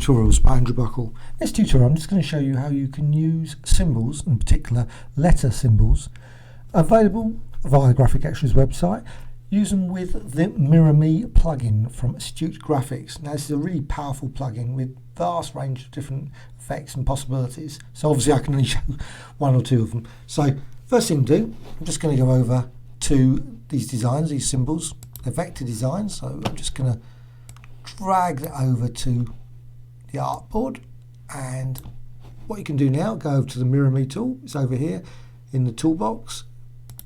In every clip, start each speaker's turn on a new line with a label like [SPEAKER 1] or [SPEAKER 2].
[SPEAKER 1] Tutorials by Andrew Buckle. In this tutorial I'm just going to show you how you can use symbols, in particular letter symbols, available via Graphicxtras website. Use them with the MirrorMe plugin from Astute Graphics. Now this is a really powerful plugin with vast range of different effects and possibilities. So obviously I can only show one or two of them. So first thing to do, I'm just going to go over to these designs, these symbols, they're vector designs. So I'm just going to drag that over to the artboard, and what you can do now, go over to the MirrorMe tool. It's over here in the toolbox.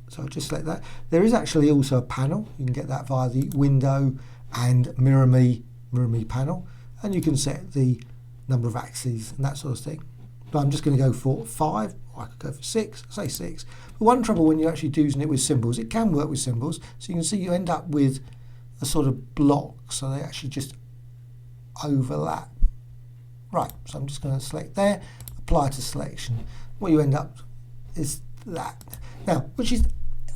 [SPEAKER 1] So I'll just select that. There is actually also a panel. You can get that via the window and MirrorMe panel, and you can set the number of axes and that sort of thing. But I'm just going to go for 5, or I could go for 6, say 6. But one trouble when you're actually using it with symbols, it can work with symbols, so you can see you end up with a sort of block, so they actually just overlap. Right, so I'm just going to select there, apply to selection. What you end up is that. Now, which is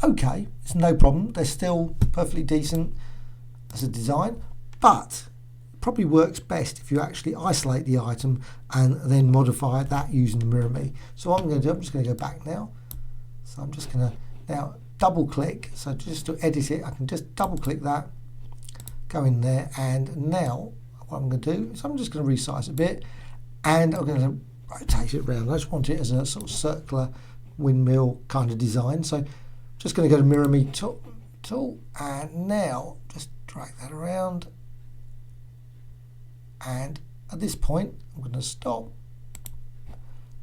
[SPEAKER 1] okay, it's no problem, they're still perfectly decent as a design, but it probably works best if you actually isolate the item and then modify that using the MirrorMe. So what I'm going to do, I'm just going to go back now. So I'm just going to now double click, so just to edit it, I can just double click that, go in there, and now what I'm going to do is I'm just going to resize a bit, and I'm going to rotate it around. I just want it as a sort of circular windmill kind of design. So I'm just going to go to MirrorMe tool, and now just drag that around, and at this point I'm going to stop,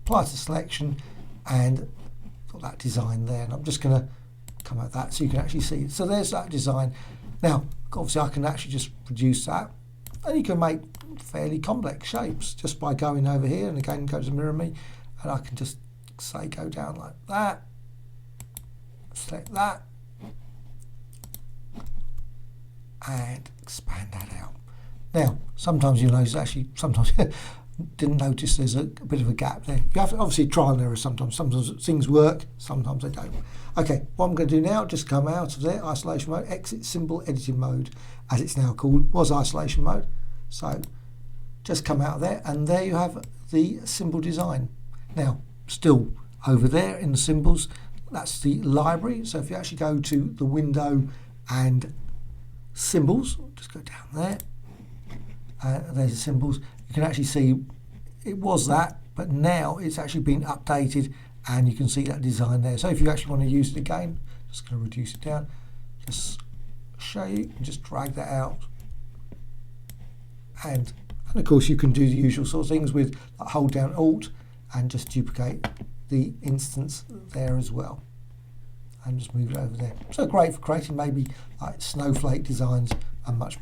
[SPEAKER 1] apply to selection, and got that design there, and I'm just going to come at that so you can actually see it. So there's that design. Now obviously I can actually just reduce that, and you can make fairly complex shapes just by going over here, and again go to MirrorMe, and I can just say go down like that, select that, and expand that out. Now sometimes you'll notice, actually sometimes didn't notice there's a bit of a gap there. You have to obviously trial and error sometimes things work, sometimes they don't. Okay, what I'm going to do now, just come out of there, isolation mode, exit symbol editing mode as it's now called, was isolation mode. So just come out of there, and there you have the symbol design. Now still over there in the symbols, that's the library. So if you actually go to the window and symbols, just go down there, there's the symbols. You can actually see it was that, but now it's actually been updated, and you can see that design there. So if you actually want to use it again, just going to reduce it down, just show you, and just drag that out, and of course you can do the usual sort of things with like, hold down Alt and just duplicate the instance there as well, and just move it over there. So great for creating maybe like snowflake designs and much more.